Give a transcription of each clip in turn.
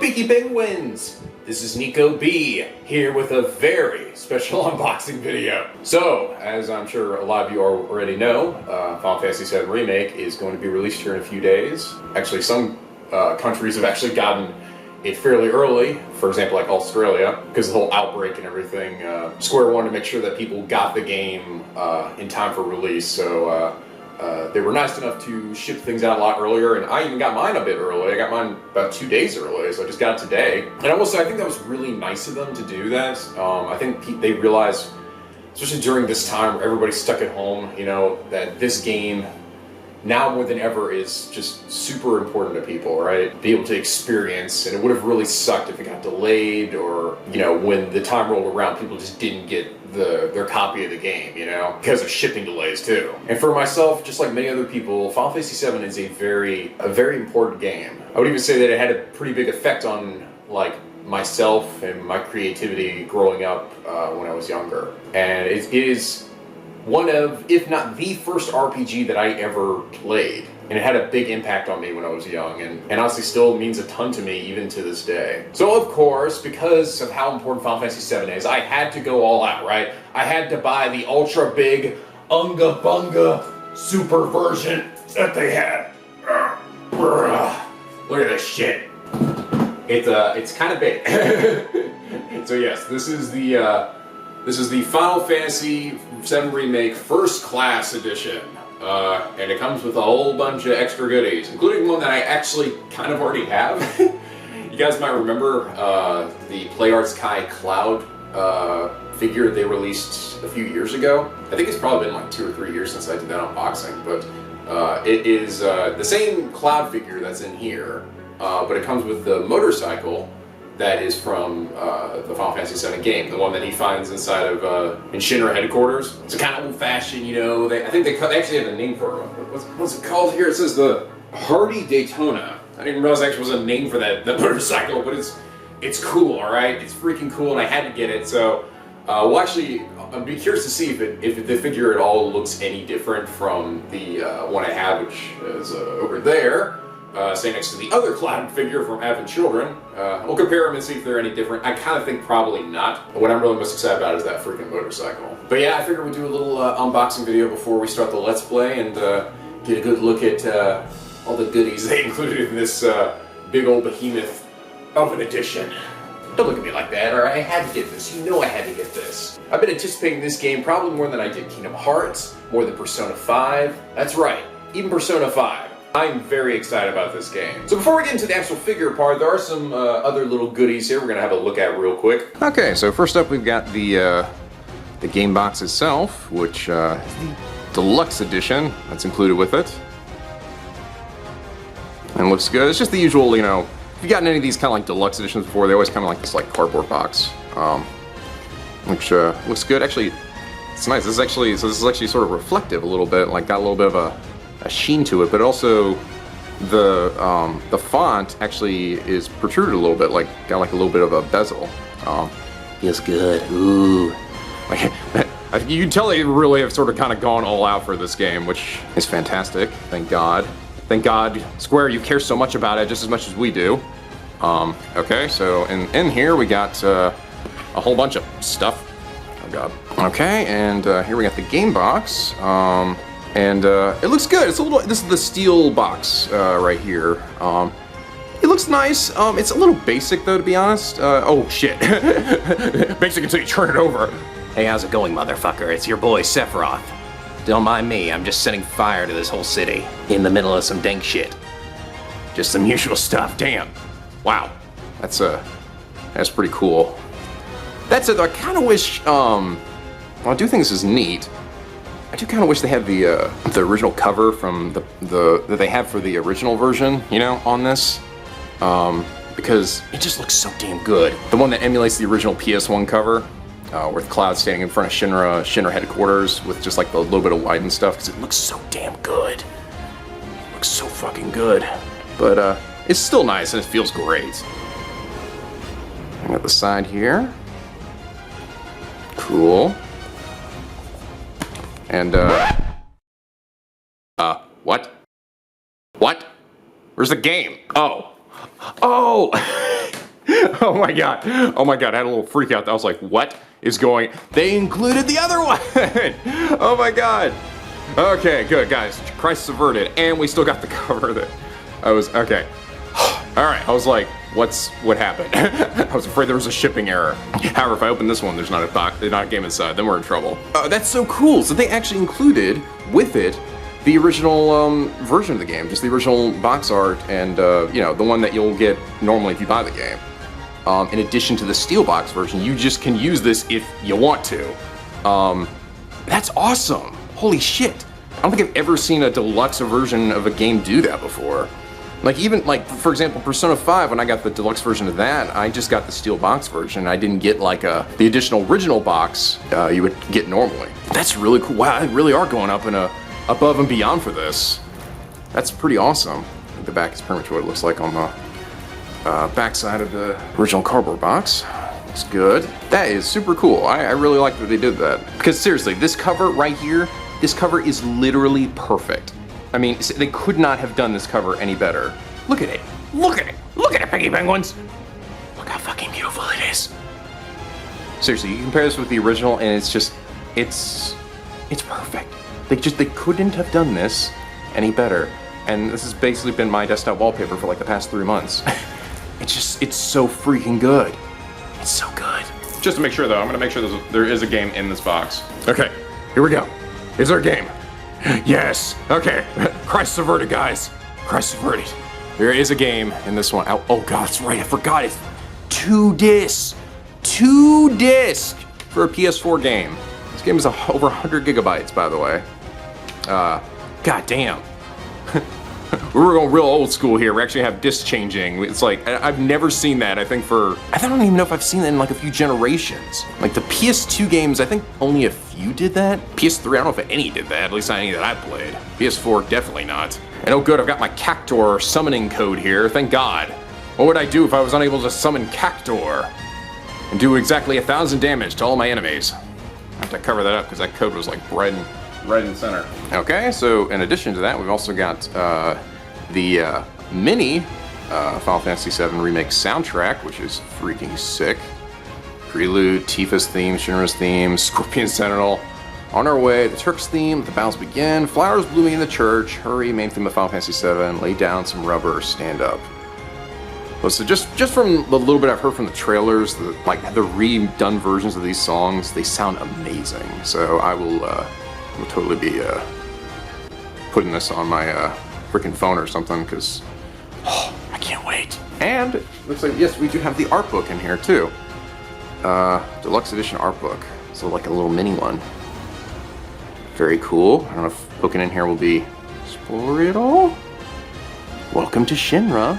Beaky Penguins! This is NicoB, here with a very special unboxing video. So, as I'm sure a lot of you already know, Final Fantasy VII Remake is going to be released here in a few days. Actually, some countries have actually gotten it fairly early, for example like Australia, because of the whole outbreak and everything. Square wanted to make sure that people got the game in time for release, so they were nice enough to ship things out a lot earlier, and I even got mine a bit early. I got mine about 2 days early, so I just got it today. And I will say, I think that was really nice of them to do that. I think they realized, especially during this time where everybody's stuck at home, you know, that this game, now more than ever, is just super important to people, right? Be able to experience, and it would have really sucked if it got delayed, or, you know, when the time rolled around, people just didn't get their copy of the game, you know, because of shipping delays too. And for myself, just like many other people, Final Fantasy VII is a very important game. I would even say that it had a pretty big effect on, like, myself and my creativity growing up when I was younger. And it is one of, if not the first RPG that I ever played. And it had a big impact on me when I was young, and honestly still means a ton to me even to this day. So of course, because of how important Final Fantasy VII is, I had to go all out, right? I had to buy the ultra big Unga Bunga super version that they had. Look at this shit. It's kind of big. So yes, this is the Final Fantasy VII Remake First Class Edition. And it comes with a whole bunch of extra goodies, including one that I actually kind of already have. You guys might remember the PlayArts Kai Cloud figure they released a few years ago. I think it's probably been like 2 or 3 years since I did that unboxing, but it is the same Cloud figure that's in here, but it comes with the motorcycle that is from the Final Fantasy VII game, the one that he finds inside of in Shinra headquarters. It's a kind of old-fashioned, you know. I think they actually have a name for it. What's it called here? It says the Hardy Daytona. I didn't realize there actually was a name for that motorcycle, but it's cool. All right, it's freaking cool, and I had to get it. So we'll actually, I'd be curious to see if the figure at all looks any different from the one I have, which is over there. Stay next to the other Cloud figure from Advent Children. We'll compare them and see if they're any different. I kind of think probably not. What I'm really most excited about is that freaking motorcycle. But yeah, I figured we'd do a little unboxing video before we start the Let's Play and get a good look at all the goodies they included in this big old behemoth of an edition. Don't look at me like that, alright? I had to get this. You know I had to get this. I've been anticipating this game probably more than I did Kingdom Hearts, more than Persona 5. That's right, even Persona 5. I'm very excited about this game. So before we get into the actual figure part, there are some other little goodies here we're gonna have a look at real quick. Okay, so first up we've got the game box itself, which is the deluxe edition that's included with it. And looks good. It's just the usual, you know, if you've gotten any of these kind of like deluxe editions before, they always come in like this like cardboard box, which looks good. Actually, it's nice. This is actually sort of reflective a little bit, like got a little bit of a sheen to it, but also the font actually is protruded a little bit, like got like a little bit of a bezel. Feels good. Ooh, like you can tell they really have sort of kind of gone all out for this game, which is fantastic. Thank God. Thank God, Square, you care so much about it just as much as we do. Okay, so in here we got a whole bunch of stuff. Oh God. Okay, and here we got the game box. And it looks good. It's a little. This is the steel box right here. It looks nice. It's a little basic though, to be honest. Oh shit! Basic until you turn it over. Hey, how's it going, motherfucker? It's your boy Sephiroth. Don't mind me. I'm just setting fire to this whole city in the middle of some dank shit. Just some usual stuff. Damn. Wow. That's pretty cool. That's it. I kind of wish. Well, I do think this is neat. I do kind of wish they had the original cover from that they have for the original version, you know, on this, because it just looks so damn good. The one that emulates the original PS1 cover, with Cloud standing in front of Shinra headquarters with just like the little bit of light and stuff, because it looks so damn good. It looks so fucking good. But it's still nice and it feels great. And at the side here, cool. And, what? What? Where's the game? Oh. Oh! Oh my god. Oh my god, I had a little freak out. I was like, what is going? They included the other one. Oh my god. Okay, good guys. Crisis averted, and we still got the cover that I was okay. All right, I was like, what happened? I was afraid there was a shipping error. However, if I open this one, there's not a game inside. Then we're in trouble. That's so cool. So they actually included with it the original version of the game, just the original box art, and you know, the one that you'll get normally if you buy the game. In addition to the Steelbox version, you just can use this if you want to. That's awesome. Holy shit. I don't think I've ever seen a deluxe version of a game do that before. Like even, like, for example, Persona 5, when I got the deluxe version of that, I just got the Steelbox version. I didn't get like the additional original box you would get normally. That's really cool. Wow, they really are going up above and beyond for this. That's pretty awesome. The back is pretty much what it looks like on the backside of the original cardboard box. Looks good. That is super cool. I really like that they did that. Because seriously, this cover right here, this cover is literally perfect. I mean, they could not have done this cover any better. Look at it. Look at it. Look at it, Piggy Penguins. Look how fucking beautiful it is. Seriously, you compare this with the original and it's just, it's perfect. They couldn't have done this any better. And this has basically been my desktop wallpaper for like the past 3 months. It's so freaking good. It's so good. Just to make sure though, I'm gonna make sure there is a game in this box. Okay, here we go. Is there a game? Yes. Okay. Crisis averted, guys. Crisis averted. There is a game in this one. Oh god, that's right. I forgot. It's 2 discs. 2 discs for a PS4 game. This game is over 100 gigabytes, by the way. God damn. We were going real old school here. We actually have disc changing. It's like, I've never seen that, I don't even know if I've seen that in like a few generations. Like the PS2 games, I think only a few did that. PS3, I don't know if any did that, at least not any that I played. PS4, definitely not. And oh good, I've got my Cactor summoning code here, thank God. What would I do if I was unable to summon Cactor and do exactly 1,000 damage to all my enemies? I have to cover that up because that code was like right in center. Okay, so in addition to that, we've also got the mini Final Fantasy VII Remake soundtrack, which is freaking sick. Prelude, Tifa's theme, Shinra's theme, Scorpion Sentinel. On our way, the Turk's theme, the battles begin, flowers blooming in the church, hurry, main theme of Final Fantasy VII, lay down some rubber, stand up. Well, so just from the little bit I've heard from the trailers, the redone versions of these songs, they sound amazing. So I will totally be putting this on my freaking phone or something, because I can't wait. And looks like, yes, we do have the art book in here too. Deluxe edition art book. So like a little mini one. Very cool. I don't know if poking in here will be spoilery at all. Welcome to Shinra.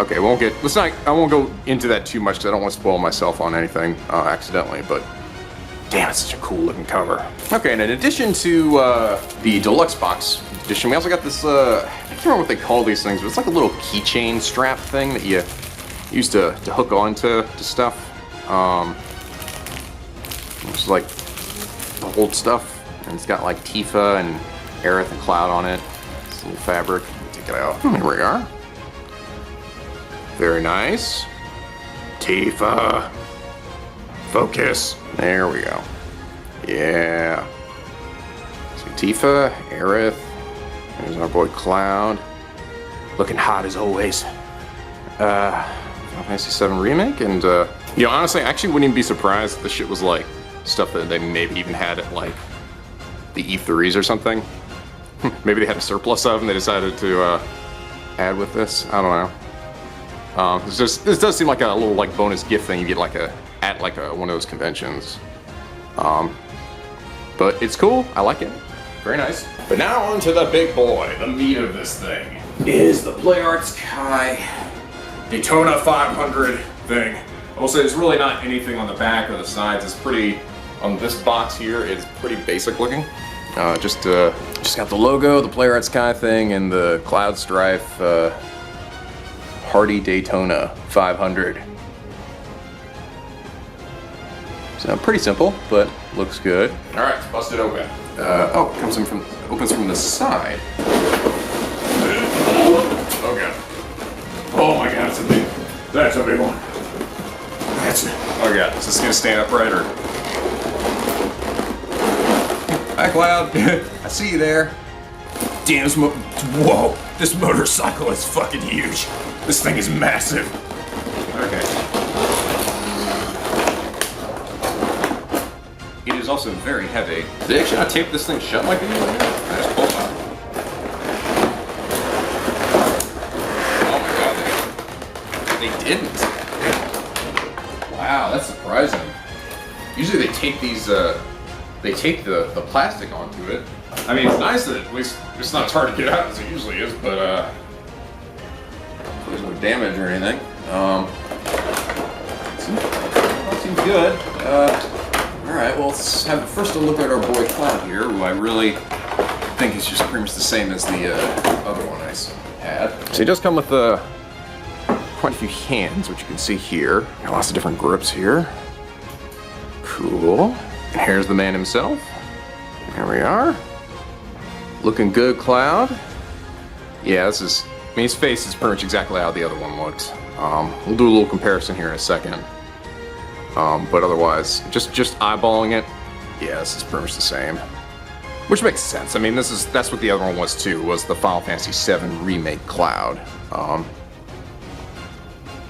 Okay, I won't go into that too much because I don't want to spoil myself on anything accidentally, but damn, it's such a cool looking cover. Okay, and in addition to the deluxe box edition, we also got this, I can't remember what they call these things, but it's like a little keychain strap thing that you use to hook onto stuff. It's like the old stuff, and it's got like Tifa and Aerith and Cloud on it. It's a little fabric. Take it out. Here we are. Very nice. Tifa. Focus. There we go. Yeah. So Tifa, Aerith. There's our boy Cloud. Looking hot as always. Final Fantasy VII Remake, and you know, honestly, I actually wouldn't even be surprised if this shit was like stuff that they maybe even had at like the E3s or something. Maybe they had a surplus of and they decided to add with this. I don't know. This does seem like a little like bonus gift thing you get like at one of those conventions. But it's cool. I like it. Very nice. But now on to the big boy. The meat of this thing is the PlayArts Kai Daytona 500 thing. I will say there's really not anything on the back or the sides. It's pretty, on this box here, it's pretty basic looking. Just got the logo, the PlayArts Kai thing, and the Cloud Strife Hardy Daytona 500. So pretty simple, but looks good. All right, let's bust it open. Oh, it opens from the side. Oh god. Oh my god, that's a big one. my god, is this gonna stand upright or? Hi, Cloud. I see you there. Damn, whoa, this motorcycle is fucking huge. This thing is massive. Okay. It is also very heavy. Did they actually not tape this thing shut like they do? I just pulled on it. Oh my god, they didn't. Wow, that's surprising. Usually they tape these, they tape the plastic onto it. I mean, it's nice that at least it's not as hard to get out as it usually is, but there's no damage or anything. Seems good. Alright, well, let's have first a look at our boy Cloud here, who I really think is just pretty much the same as the other one I had. So he does come with quite a few hands, which you can see here. Got lots of different grips here. Cool. And here's the man himself. There we are. Looking good, Cloud. Yeah, this is, I mean, his face is pretty much exactly how the other one looked. We'll do a little comparison here in a second. But otherwise, just eyeballing it, yeah, this is pretty much the same. Which makes sense. I mean, that's what the other one was too, was the Final Fantasy VII Remake Cloud.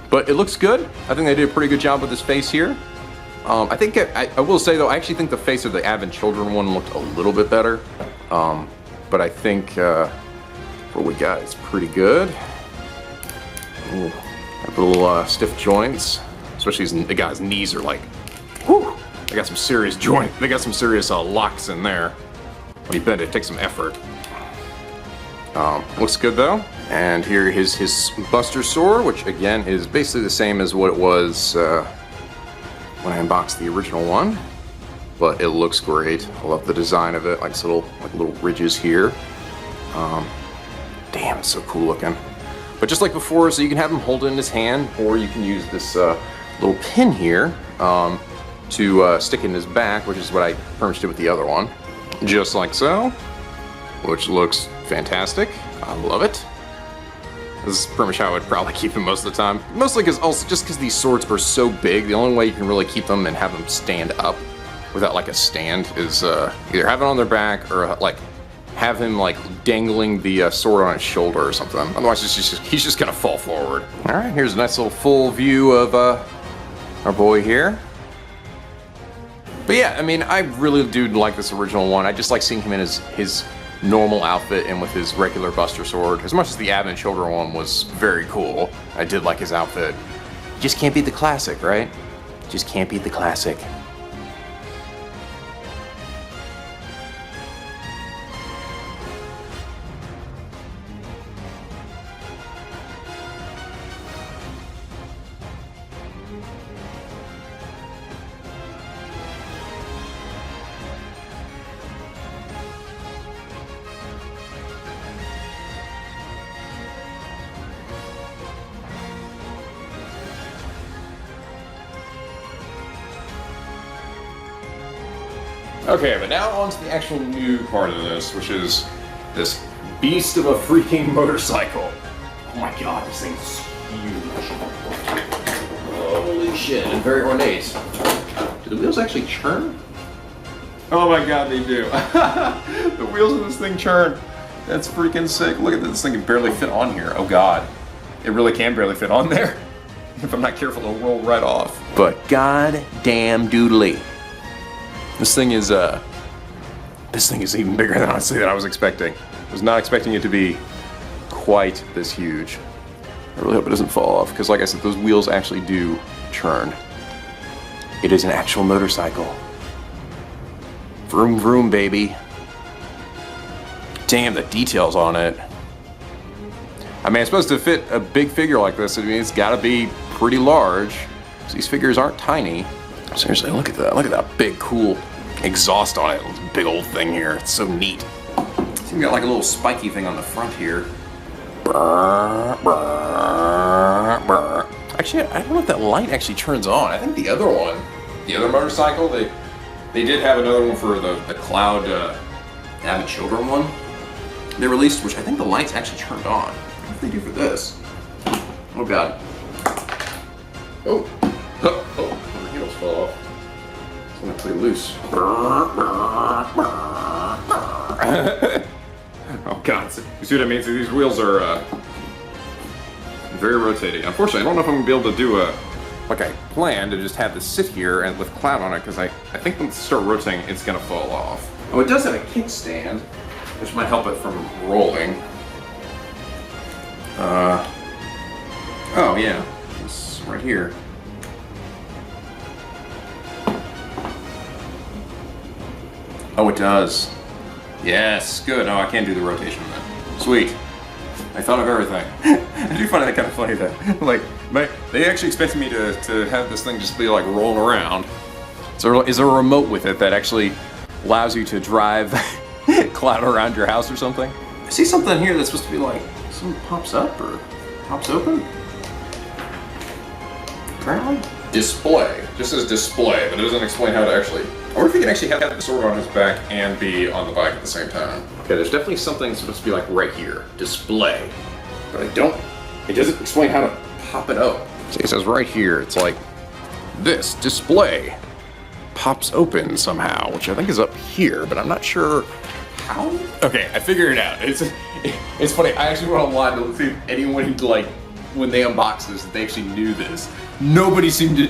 But it looks good. I think they did a pretty good job with his face here. I think, I will say though, I actually think the face of the Advent Children one looked a little bit better. But I think what we got is pretty good. Ooh, got little stiff joints, especially the guy's knees are like, whew, they got some serious they got some serious locks in there. When you bend it, takes some effort. Looks good though. And here is his Buster Sword, which again is basically the same as what it was when I unboxed the original one. But it looks great. I love the design of it, like this little ridges here. Damn, it's so cool looking. But just like before, so you can have him hold it in his hand, or you can use this little pin here to stick in his back, which is what I pretty much did with the other one. Just like so, which looks fantastic. I love it. This is pretty much how I would probably keep them most of the time. Mostly because these swords are so big, the only way you can really keep them and have them stand up without like a stand is either have it on their back or like have him like dangling the sword on his shoulder or something. Otherwise, he's just gonna fall forward. All right, here's a nice little full view of our boy here. But yeah, I mean, I really do like this original one. I just like seeing him in his normal outfit and with his regular Buster Sword. As much as the Advent Children one was very cool, I did like his outfit. You just can't beat the classic, right? Just can't beat the classic. Okay, but now on to the actual new part of this, which is this beast of a freaking motorcycle. Oh my god, this thing's huge. Holy shit, and very ornate. Do the wheels actually churn? Oh my god, they do. The wheels of this thing churn. That's freaking sick. Look at this thing, can barely fit on here. Oh god. It really can barely fit on there. If I'm not careful, it'll roll right off. But god damn doodly. This thing is even bigger than honestly than I was expecting. I was not expecting it to be quite this huge. I really hope it doesn't fall off, because like I said, those wheels actually do churn. It is an actual motorcycle. Vroom vroom, baby. Damn, the details on it. I mean, it's supposed to fit a big figure like this. I mean, it's gotta be pretty large. These figures aren't tiny. Seriously, look at that. Look at that big, cool exhaust on it. This big old thing here. It's so neat. It's even got like a little spiky thing on the front here. Brr, brr, brr. Actually, I don't know if that light actually turns on. I think the other one, the other motorcycle, they did have another one for the Cloud Advent Children one they released, which I think the lights actually turned on. What do they do for this? Oh god. Oh. Oh. pretty loose. Oh god, you see what I mean? So these wheels are very rotating. Unfortunately, I don't know if I'm gonna be able to do like I planned to just have this sit here and with cloud on it, because I think when it start rotating, it's gonna fall off. Oh, it does have a kickstand, which might help it from rolling. Oh yeah, it's right here. Oh, it does. Yes, good. Oh, I can't do the rotation then. Sweet. I thought of everything. I do find that kind of funny that, like, they actually expected me to have this thing just be like rolling around. So is there a remote with it that actually allows you to drive cloud around your house or something? I see something here that's supposed to be like, something pops up or pops open? Apparently? Display. Just says display, but it doesn't explain how to actually... I wonder if you can actually have the sword on his back and be on the bike at the same time. Okay, there's definitely something supposed to be like right here. Display. But it doesn't explain how to pop it up. See, it says right here, it's like, this display pops open somehow, which I think is up here, but I'm not sure how. Okay, I figured it out. It's funny, I actually went online to see if anyone, like, when they unboxed this, they actually knew this. Nobody seemed to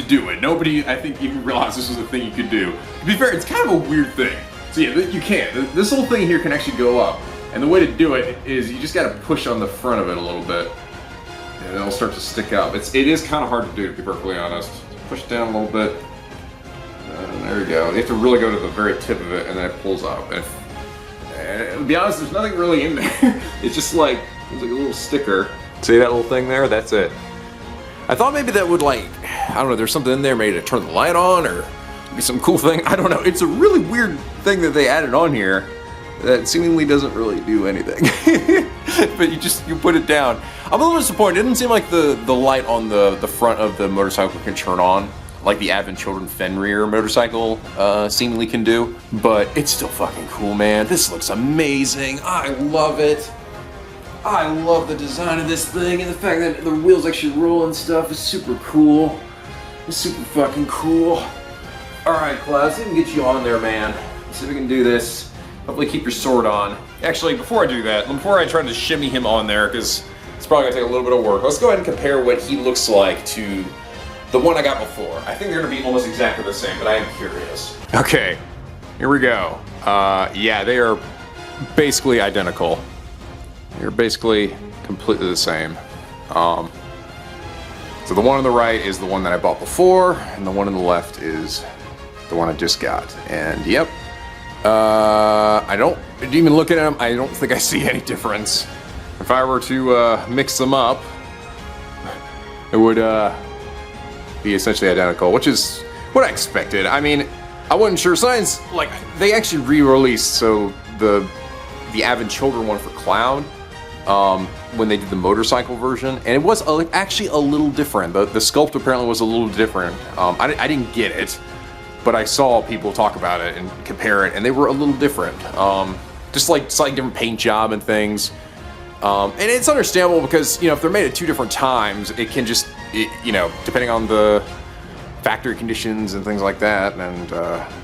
do it. Nobody, I think, even realized this was a thing you could do. To be fair, it's kind of a weird thing. So yeah, you can. This whole thing here can actually go up. And the way to do it is you just gotta push on the front of it a little bit. And it'll start to stick up. It is kind of hard to do, to be perfectly honest. Push it down a little bit. And there you go. You have to really go to the very tip of it, and then it pulls up. And to be honest, there's nothing really in there. It's just like, there's like a little sticker. See that little thing there? That's it. I thought maybe that would, like, I don't know, there's something in there maybe to turn the light on or be some cool thing. I don't know. It's a really weird thing that they added on here that seemingly doesn't really do anything. But you put it down. I'm a little disappointed. It didn't seem like the light on the front of the motorcycle can turn on like the Advent Children Fenrir motorcycle seemingly can do. But it's still fucking cool, man. This looks amazing. I love it. I love the design of this thing, and the fact that the wheels actually roll and stuff is super cool. It's super fucking cool. Alright, Cloud, see if we can get you on there, man. Let's see if we can do this. Hopefully keep your sword on. Actually, before I do that, before I try to shimmy him on there, because it's probably going to take a little bit of work, let's go ahead and compare what he looks like to the one I got before. I think they're going to be almost exactly the same, but I am curious. Okay, here we go. Yeah, they are basically identical. They're basically completely the same. So the one on the right is the one that I bought before, and the one on the left is the one I just got. And yep, I don't even look at them. I don't think I see any difference. If I were to mix them up, it would be essentially identical, which is what I expected. I mean, I wasn't sure. Science, like, they actually re-released so the Advent Children one for Cloud. When they did the motorcycle version, and it was actually a little different. The sculpt apparently was a little different. I didn't get it, but I saw people talk about it and compare it, and they were a little different. Just like slightly different paint job and things. And it's understandable because, you know, if they're made at two different times, it can just, you know, depending on the factory conditions and things like that, and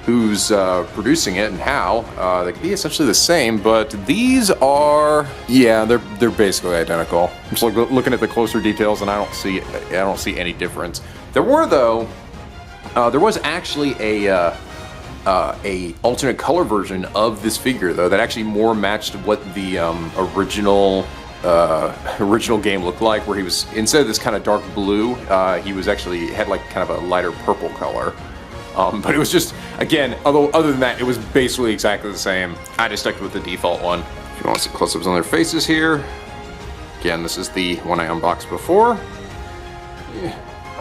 who's producing it and how, they can be essentially the same. But these are, yeah, they're basically identical. I'm just looking at the closer details, and I don't see any difference. There was actually a alternate color version of this figure though that actually more matched what the original game looked like, where he was, instead of this kind of dark blue, he was actually had like kind of a lighter purple color. But it was just, again, other than that, it was basically exactly the same. I just stuck with the default one. If you want to see close-ups on their faces here, again, this is the one I unboxed before.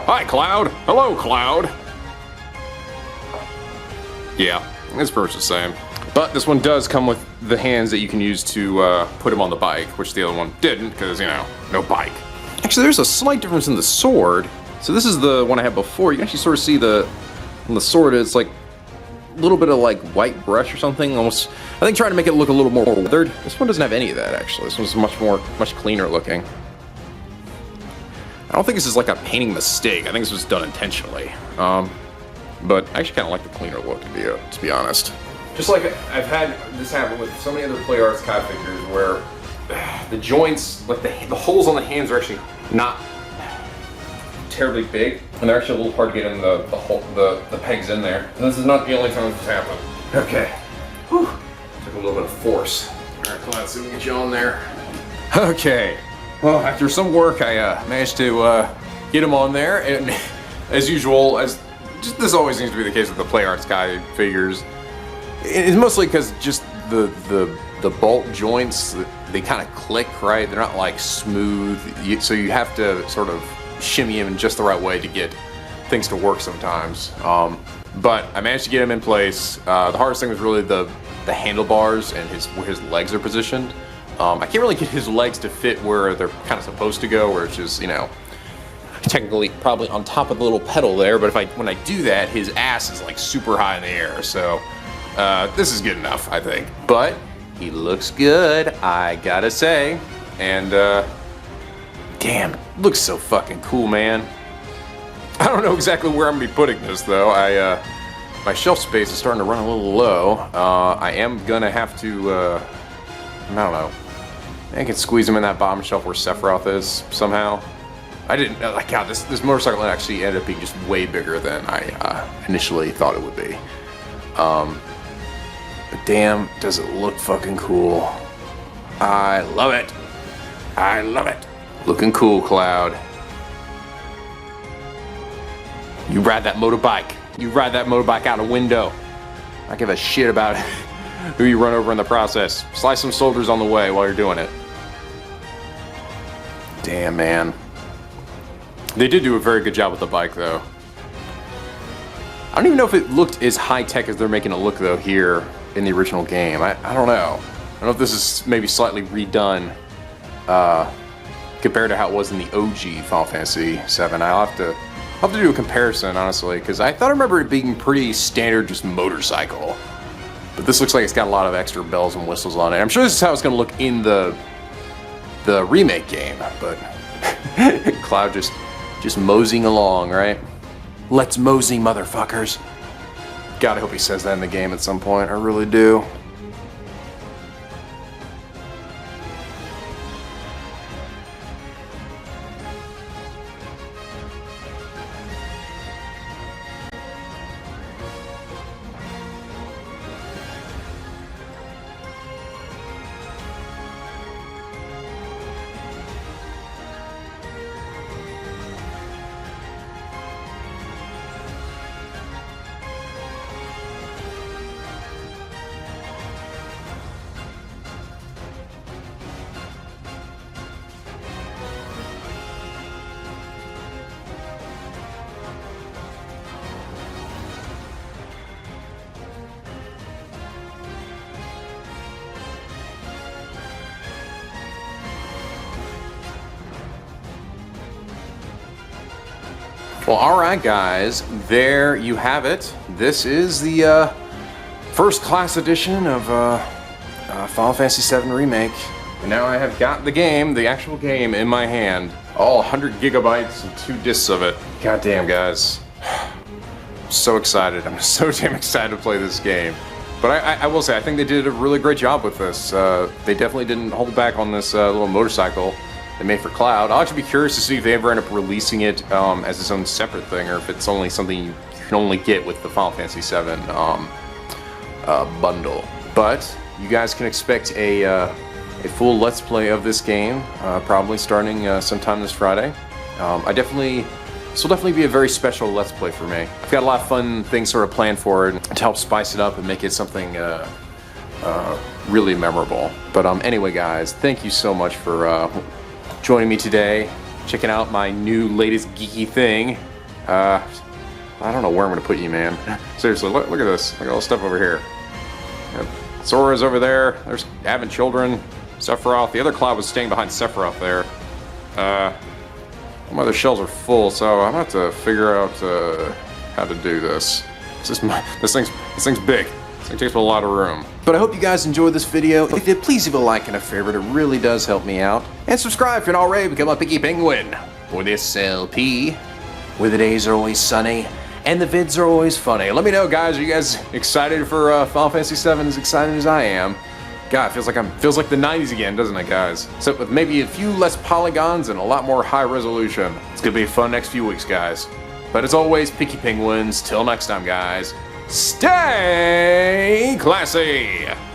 Hi, Cloud. Hello, Cloud. Yeah, it's pretty much the same. But this one does come with the hands that you can use to put him on the bike, which the other one didn't, because, you know, no bike. Actually, there's a slight difference in the sword. So this is the one I had before. You can actually sort of see on the sword, it's like a little bit of like white brush or something, almost, I think trying to make it look a little more weathered. This one doesn't have any of that, actually. This one's much cleaner looking. I don't think this is like a painting mistake. I think this was done intentionally. but I actually kind of like the cleaner look, to be honest. Just like I've had this happen with so many other Play Arts COD figures where the joints, like the holes on the hands are actually not terribly big, and they're actually a little hard to get in the pegs in there. And this is not the only time this has happened. Okay. Whew. Took a little bit of force. Alright, come on, see if we can get you on there. Okay. Well, after some work, I managed to get him on there, and as usual, this always seems to be the case with the Play Arts guy figures. It's mostly because just the bolt joints, they kind of click, right? They're not like smooth, so you have to sort of shimmy them in just the right way to get things to work sometimes. But I managed to get him in place. The hardest thing was really the handlebars and where his legs are positioned. I can't really get his legs to fit where they're kind of supposed to go, where it's just, you know, technically probably on top of the little pedal there, but when I do that, his ass is like super high in the air, so this is good enough, I think. But he looks good, I gotta say, and damn, looks so fucking cool, man. I don't know exactly where I'm gonna be putting this though. My shelf space is starting to run a little low. I am gonna have to, I don't know. I can squeeze him in that bottom shelf where Sephiroth is somehow. I didn't, like, God, this motorcycle actually ended up being just way bigger than I initially thought it would be. But damn, does it look fucking cool. I love it. I love it. Looking cool, Cloud. You ride that motorbike. You ride that motorbike out a window. I give a shit about who you run over in the process. Slice some soldiers on the way while you're doing it. Damn, man. They did do a very good job with the bike, though. I don't even know if it looked as high-tech as they're making it look, though, here in the original game. I don't know. I don't know if this is maybe slightly redone compared to how it was in the OG Final Fantasy VII. I'll have to do a comparison, honestly, because I thought I remember it being pretty standard, just motorcycle. But this looks like it's got a lot of extra bells and whistles on it. I'm sure this is how it's going to look in the remake game, but Cloud just moseying along, right? Let's mosey, motherfuckers. God, I hope he says that in the game at some point. I really do. Well, alright guys, there you have it. This is the first class edition of Final Fantasy VII Remake. And now I have got the game, the actual game, in my hand. All 100 gigabytes and 2 discs of it. Goddamn, guys. I'm so excited. I'm so damn excited to play this game. But I will say, I think they did a really great job with this. They definitely didn't hold back on this little motorcycle they made for Cloud. I'll actually be curious to see if they ever end up releasing it as its own separate thing, or if it's only something you can only get with the Final Fantasy VII bundle. But you guys can expect a full Let's Play of this game, probably starting sometime this Friday. This will definitely be a very special Let's Play for me. I've got a lot of fun things sort of planned for it to help spice it up and make it something really memorable. But anyway, guys, thank you so much for joining me today, checking out my new latest geeky thing. I don't know where I'm gonna put you, man. Seriously, look at this. Look at all the stuff over here. Sora's over there. There's having children. Sephiroth. The other Cloud was staying behind Sephiroth there. My other shells are full, so I'm gonna have to figure out how to do this. This thing's big. This thing takes up a lot of room. But I hope you guys enjoyed this video. If you did, please leave a like and a favorite. It really does help me out. And subscribe if you're not already. Become a picky penguin for this LP, where the days are always sunny And the vids are always funny. Let me know, guys. Are you guys excited for Final Fantasy VII? As excited as I am. God, feels like the 90s again, doesn't it, guys? Except with maybe a few less polygons and a lot more high resolution. It's gonna be a fun next few weeks, guys. But as always, Picky Penguins. Till next time, guys. Stay classy.